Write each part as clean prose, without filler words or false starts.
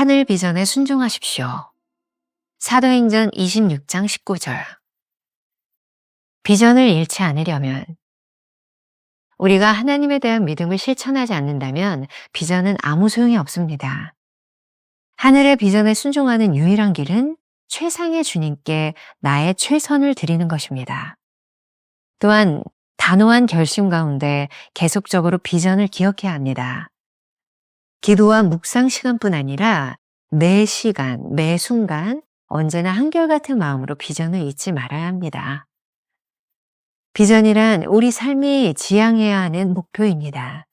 하늘 비전에 순종하십시오. 사도행전 26장 19절. 비전을 잃지 않으려면, 우리가 하나님에 대한 믿음을 실천하지 않는다면 비전은 아무 소용이 없습니다. 하늘의 비전에 순종하는 유일한 길은 최상의 주님께 나의 최선을 드리는 것입니다. 또한 단호한 결심 가운데 계속적으로 비전을 기억해야 합니다. 기도와 묵상 시간뿐 아니라 매 시간, 매 순간 언제나 한결같은 마음으로 비전을 잊지 말아야 합니다. 비전이란 우리 삶이 지향해야 하는 목표입니다.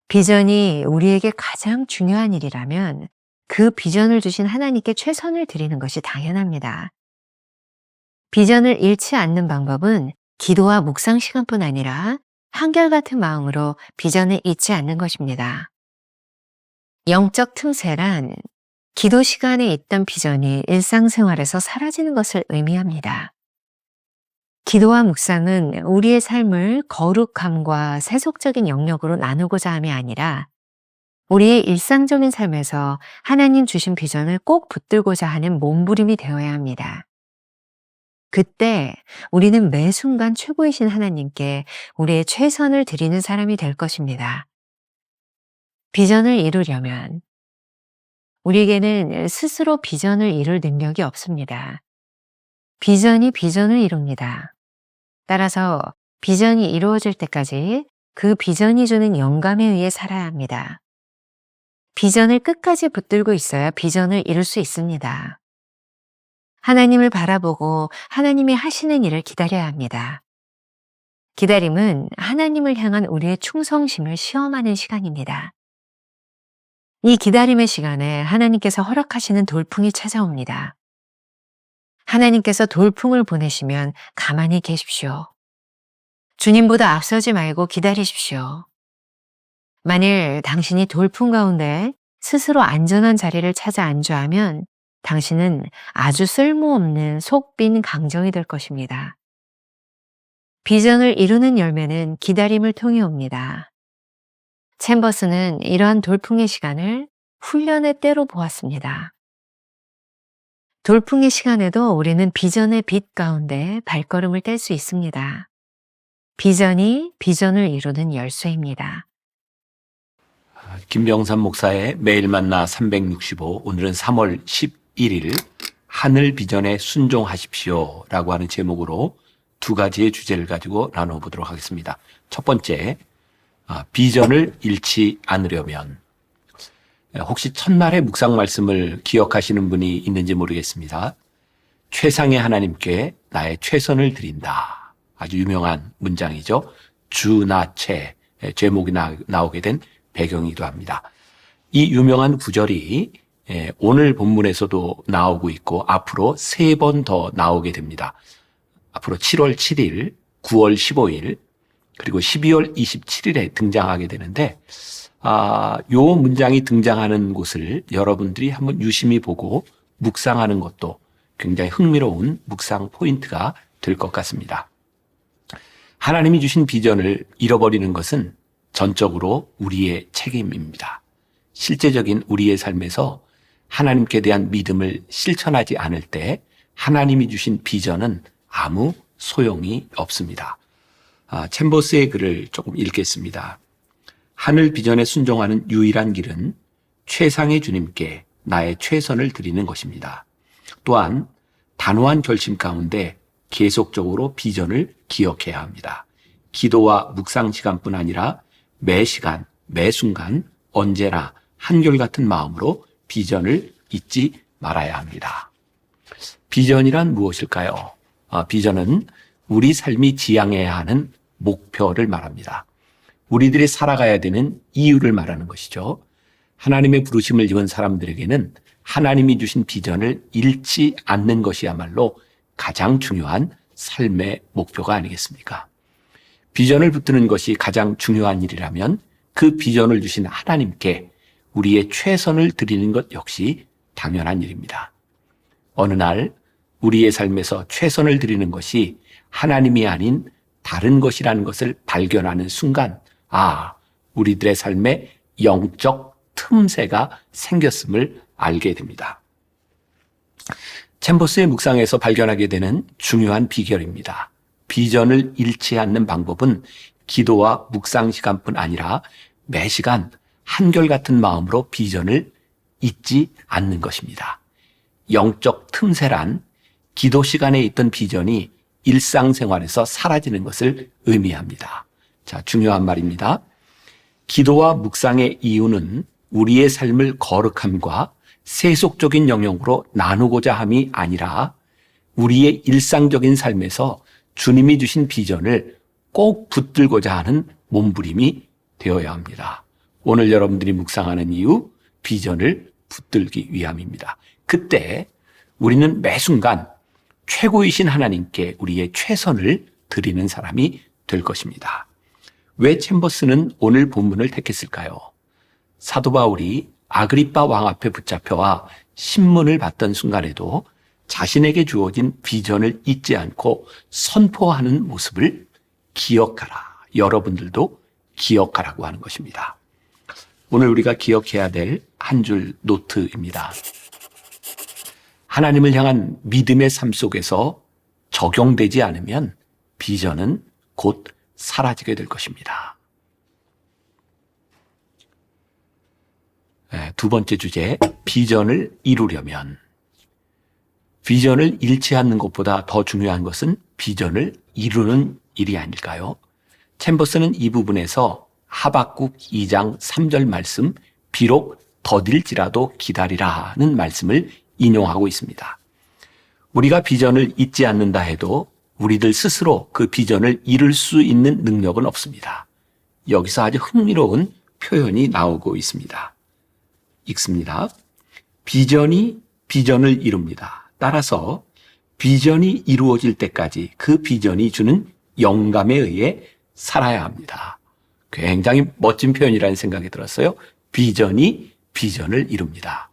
비전이 우리에게 가장 중요한 일이라면 그 비전을 주신 하나님께 최선을 드리는 것이 당연합니다. 비전을 잃지 않는 방법은 기도와 묵상 시간뿐 아니라 한결같은 마음으로 비전을 잊지 않는 것입니다. 영적 틈새란 기도 시간에 있던 비전이 일상생활에서 사라지는 것을 의미합니다. 기도와 묵상은 우리의 삶을 거룩함과 세속적인 영역으로 나누고자 함이 아니라 우리의 일상적인 삶에서 하나님 주신 비전을 꼭 붙들고자 하는 몸부림이 되어야 합니다. 그때 우리는 매 순간 최고이신 하나님께 우리의 최선을 드리는 사람이 될 것입니다. 비전을 이루려면 우리에게는 스스로 비전을 이룰 능력이 없습니다. 비전이 비전을 이룹니다. 따라서 비전이 이루어질 때까지 그 비전이 주는 영감에 의해 살아야 합니다. 비전을 끝까지 붙들고 있어야 비전을 이룰 수 있습니다. 하나님을 바라보고 하나님이 하시는 일을 기다려야 합니다. 기다림은 하나님을 향한 우리의 충성심을 시험하는 시간입니다. 이 기다림의 시간에 하나님께서 허락하시는 돌풍이 찾아옵니다. 하나님께서 돌풍을 보내시면 가만히 계십시오. 주님보다 앞서지 말고 기다리십시오. 만일 당신이 돌풍 가운데 스스로 안전한 자리를 찾아 안주하면 당신은 아주 쓸모없는 속 빈 강정이 될 것입니다. 비전을 이루는 열매는 기다림을 통해 옵니다. 챔버스는 이러한 돌풍의 시간을 훈련의 때로 보았습니다. 돌풍의 시간에도 우리는 비전의 빛 가운데 발걸음을 뗄 수 있습니다. 비전이 비전을 이루는 열쇠입니다. 김병삼 목사의 매일 만나 365, 오늘은 3월 11일 하늘 비전에 순종하십시오 라고 하는 제목으로 두 가지의 주제를 가지고 나눠보도록 하겠습니다. 첫 번째, 비전을 잃지 않으려면. 혹시 첫날의 묵상 말씀을 기억하시는 분이 있는지 모르겠습니다. 최상의 하나님께 나의 최선을 드린다. 아주 유명한 문장이죠. 주나체 제목이 나오게 된 배경이기도 합니다. 이 유명한 구절이 오늘 본문에서도 나오고 있고 앞으로 3번 더 나오게 됩니다. 앞으로 7월 7일, 9월 15일, 그리고 12월 27일에 등장하게 되는데 요 문장이 등장하는 곳을 여러분들이 한번 유심히 보고 묵상하는 것도 굉장히 흥미로운 묵상 포인트가 될 것 같습니다. 하나님이 주신 비전을 잃어버리는 것은 전적으로 우리의 책임입니다. 실제적인 우리의 삶에서 하나님께 대한 믿음을 실천하지 않을 때 하나님이 주신 비전은 아무 소용이 없습니다. 챔버스의 글을 조금 읽겠습니다. 하늘 비전에 순종하는 유일한 길은 최상의 주님께 나의 최선을 드리는 것입니다. 또한 단호한 결심 가운데 계속적으로 비전을 기억해야 합니다. 기도와 묵상 시간뿐 아니라 매 시간, 매 순간 언제나 한결같은 마음으로 비전을 잊지 말아야 합니다. 비전이란 무엇일까요? 비전은 우리 삶이 지향해야 하는 목표를 말합니다. 우리들이 살아가야 되는 이유를 말하는 것이죠. 하나님의 부르심을 입은 사람들에게는 하나님이 주신 비전을 잃지 않는 것이야말로 가장 중요한 삶의 목표가 아니겠습니까? 비전을 붙드는 것이 가장 중요한 일이라면 그 비전을 주신 하나님께 우리의 최선을 드리는 것 역시 당연한 일입니다. 어느 날 우리의 삶에서 최선을 드리는 것이 하나님이 아닌 다른 것이라는 것을 발견하는 순간, 우리들의 삶에 영적 틈새가 생겼음을 알게 됩니다. 챔버스의 묵상에서 발견하게 되는 중요한 비결입니다. 비전을 잃지 않는 방법은 기도와 묵상 시간뿐 아니라 매 시간 한결같은 마음으로 비전을 잊지 않는 것입니다. 영적 틈새란 기도 시간에 있던 비전이 일상생활에서 사라지는 것을 의미합니다. 자, 중요한 말입니다. 기도와 묵상의 이유는 우리의 삶을 거룩함과 세속적인 영역으로 나누고자 함이 아니라 우리의 일상적인 삶에서 주님이 주신 비전을 꼭 붙들고자 하는 몸부림이 되어야 합니다. 오늘 여러분들이 묵상하는 이유, 비전을 붙들기 위함입니다. 그때 우리는 매 순간 최고이신 하나님께 우리의 최선을 드리는 사람이 될 것입니다. 왜 챔버스는 오늘 본문을 택했을까요? 사도 바울이 아그리빠 왕 앞에 붙잡혀와 신문을 받던 순간에도 자신에게 주어진 비전을 잊지 않고 선포하는 모습을 기억하라. 여러분들도 기억하라고 하는 것입니다. 오늘 우리가 기억해야 될 한 줄 노트입니다. 하나님을 향한 믿음의 삶 속에서 적용되지 않으면 비전은 곧 사라지게 될 것입니다. 두 번째 주제, 비전을 이루려면. 비전을 잃지 않는 것보다 더 중요한 것은 비전을 이루는 일이 아닐까요? 챔버스는 이 부분에서 하박국 2장 3절 말씀, 비록 더딜지라도 기다리라는 말씀을 인용하고 있습니다. 우리가 비전을 잊지 않는다 해도 우리들 스스로 그 비전을 이룰 수 있는 능력은 없습니다. 여기서 아주 흥미로운 표현이 나오고 있습니다. 읽습니다. 비전이 비전을 이룹니다. 따라서 비전이 이루어질 때까지 그 비전이 주는 영감에 의해 살아야 합니다. 굉장히 멋진 표현이라는 생각이 들었어요. 비전이 비전을 이룹니다.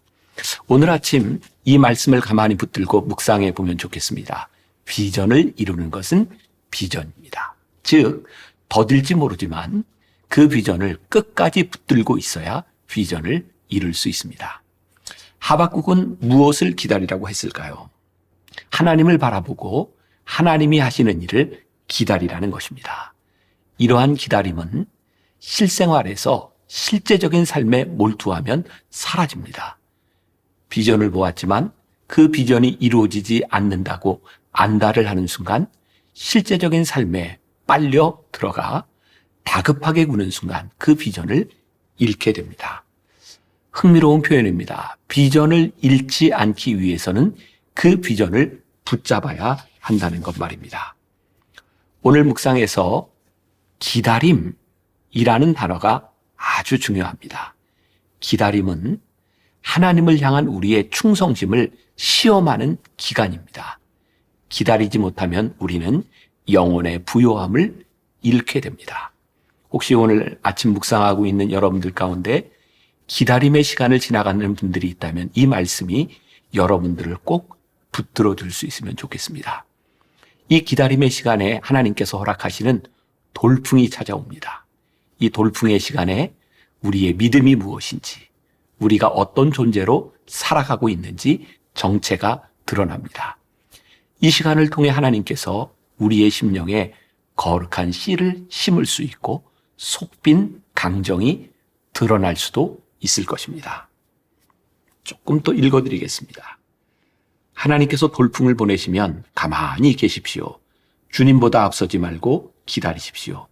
오늘 아침 이 말씀을 가만히 붙들고 묵상해 보면 좋겠습니다. 비전을 이루는 것은 비전입니다. 즉, 더딜지 모르지만 그 비전을 끝까지 붙들고 있어야 비전을 이룰 수 있습니다. 하박국은 무엇을 기다리라고 했을까요? 하나님을 바라보고 하나님이 하시는 일을 기다리라는 것입니다. 이러한 기다림은 실생활에서 실제적인 삶에 몰두하면 사라집니다. 비전을 보았지만 그 비전이 이루어지지 않는다고 안달을 하는 순간 실제적인 삶에 빨려 들어가 다급하게 구는 순간 그 비전을 잃게 됩니다. 흥미로운 표현입니다. 비전을 잃지 않기 위해서는 그 비전을 붙잡아야 한다는 것 말입니다. 오늘 묵상에서 기다림이라는 단어가 아주 중요합니다. 기다림은 하나님을 향한 우리의 충성심을 시험하는 기간입니다. 기다리지 못하면 우리는 영혼의 부요함을 잃게 됩니다. 혹시 오늘 아침 묵상하고 있는 여러분들 가운데 기다림의 시간을 지나가는 분들이 있다면 이 말씀이 여러분들을 꼭 붙들어 줄 수 있으면 좋겠습니다. 이 기다림의 시간에 하나님께서 허락하시는 돌풍이 찾아옵니다. 이 돌풍의 시간에 우리의 믿음이 무엇인지, 우리가 어떤 존재로 살아가고 있는지 정체가 드러납니다. 이 시간을 통해 하나님께서 우리의 심령에 거룩한 씨를 심을 수 있고 속빈 강정이 드러날 수도 있을 것입니다. 조금 더 읽어드리겠습니다. 하나님께서 돌풍을 보내시면 가만히 계십시오. 주님보다 앞서지 말고 기다리십시오.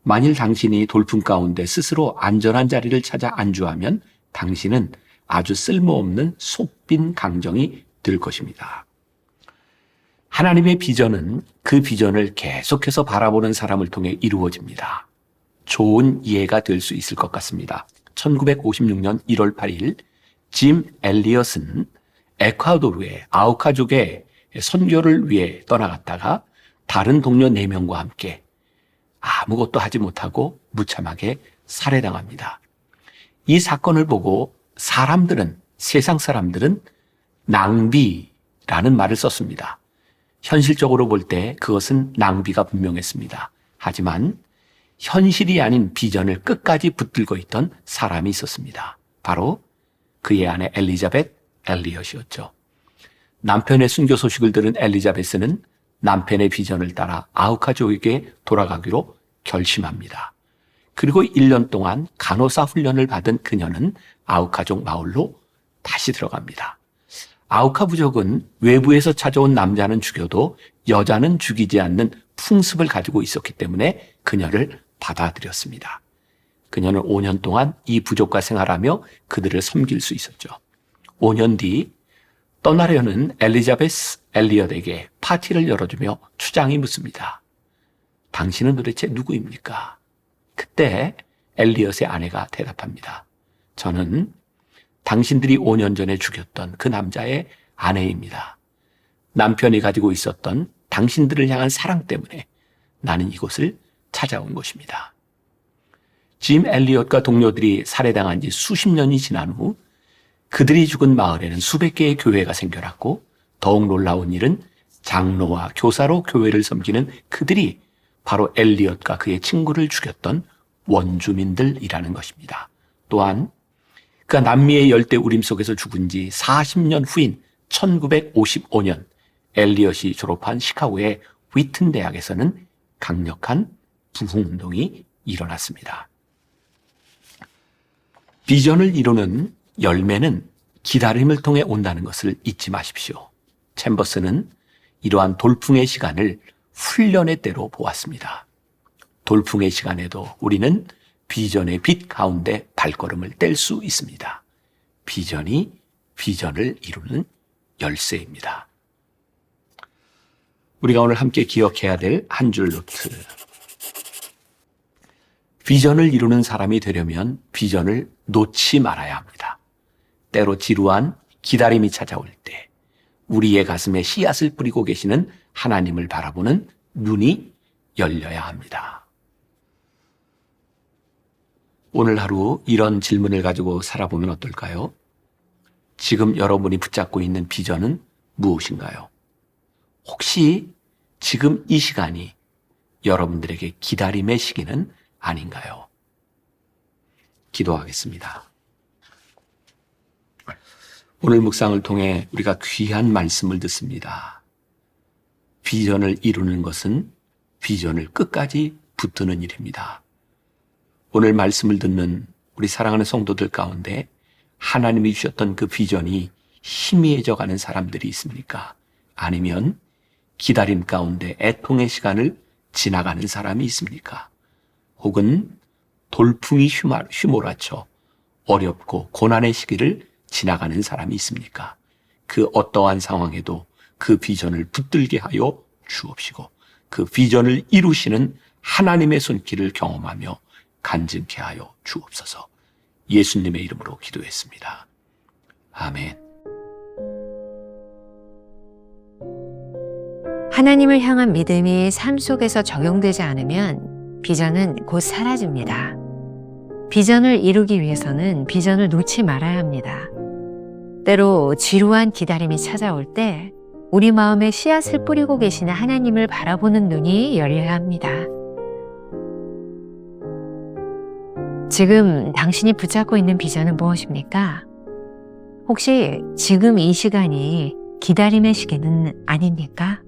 만일 당신이 돌풍 가운데 스스로 안전한 자리를 찾아 안주하면 당신은 아주 쓸모없는 속빈 강정이 될 것입니다. 하나님의 비전은 그 비전을 계속해서 바라보는 사람을 통해 이루어집니다. 좋은 이해가 될 수 있을 것 같습니다. 1956년 1월 8일 짐 엘리엇은 에콰도르의 아우카족에 선교를 위해 떠나갔다가 다른 동료 4명과 함께 아무것도 하지 못하고 무참하게 살해당합니다. 이 사건을 보고 세상 사람들은 낭비라는 말을 썼습니다. 현실적으로 볼 때 그것은 낭비가 분명했습니다. 하지만 현실이 아닌 비전을 끝까지 붙들고 있던 사람이 있었습니다. 바로 그의 아내 엘리자벳 엘리엇이었죠. 남편의 순교 소식을 들은 엘리자베스는 남편의 비전을 따라 아우카족에게 돌아가기로 결심합니다. 그리고 1년 동안 간호사 훈련을 받은 그녀는 아우카족 마을로 다시 들어갑니다. 아우카 부족은 외부에서 찾아온 남자는 죽여도 여자는 죽이지 않는 풍습을 가지고 있었기 때문에 그녀를 받아들였습니다. 그녀는 5년 동안 이 부족과 생활하며 그들을 섬길 수 있었죠. 5년 뒤 떠나려는 엘리자베스 엘리엇에게 파티를 열어주며 추장이 묻습니다. 당신은 도대체 누구입니까? 그때 엘리엇의 아내가 대답합니다. 저는 당신들이 5년 전에 죽였던 그 남자의 아내입니다. 남편이 가지고 있었던 당신들을 향한 사랑 때문에 나는 이곳을 찾아온 것입니다. 짐 엘리엇과 동료들이 살해당한 지 수십 년이 지난 후 그들이 죽은 마을에는 수백 개의 교회가 생겨났고 더욱 놀라운 일은 장로와 교사로 교회를 섬기는 그들이 바로 엘리엇과 그의 친구를 죽였던 원주민들이라는 것입니다. 또한 그가 남미의 열대 우림 속에서 죽은 지 40년 후인 1955년 엘리엇이 졸업한 시카고의 위튼 대학에서는 강력한 부흥운동이 일어났습니다. 비전을 이루는 열매는 기다림을 통해 온다는 것을 잊지 마십시오. 챔버스는 이러한 돌풍의 시간을 훈련의 때로 보았습니다. 돌풍의 시간에도 우리는 비전의 빛 가운데 발걸음을 뗄 수 있습니다. 비전이 비전을 이루는 열쇠입니다. 우리가 오늘 함께 기억해야 될 한 줄 노트. 비전을 이루는 사람이 되려면 비전을 놓지 말아야 합니다. 때로 지루한 기다림이 찾아올 때 우리의 가슴에 씨앗을 뿌리고 계시는 하나님을 바라보는 눈이 열려야 합니다. 오늘 하루 이런 질문을 가지고 살아보면 어떨까요? 지금 여러분이 붙잡고 있는 비전은 무엇인가요? 혹시 지금 이 시간이 여러분들에게 기다림의 시기는 아닌가요? 기도하겠습니다. 오늘 묵상을 통해 우리가 귀한 말씀을 듣습니다. 비전을 이루는 것은 비전을 끝까지 붙드는 일입니다. 오늘 말씀을 듣는 우리 사랑하는 성도들 가운데 하나님이 주셨던 그 비전이 희미해져가는 사람들이 있습니까? 아니면 기다림 가운데 애통의 시간을 지나가는 사람이 있습니까? 혹은 돌풍이 휘몰아쳐 어렵고 고난의 시기를 지나가는 사람이 있습니까? 그 어떠한 상황에도 그 비전을 붙들게 하여 주옵시고 그 비전을 이루시는 하나님의 손길을 경험하며 간증케 하여 주옵소서. 예수님의 이름으로 기도했습니다. 아멘. 하나님을 향한 믿음이 삶 속에서 적용되지 않으면 비전은 곧 사라집니다. 비전을 이루기 위해서는 비전을 놓지 말아야 합니다. 때로 지루한 기다림이 찾아올 때 우리 마음에 씨앗을 뿌리고 계시는 하나님을 바라보는 눈이 열려야 합니다. 지금 당신이 붙잡고 있는 비전은 무엇입니까? 혹시 지금 이 시간이 기다림의 시기는 아닙니까?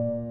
주세요.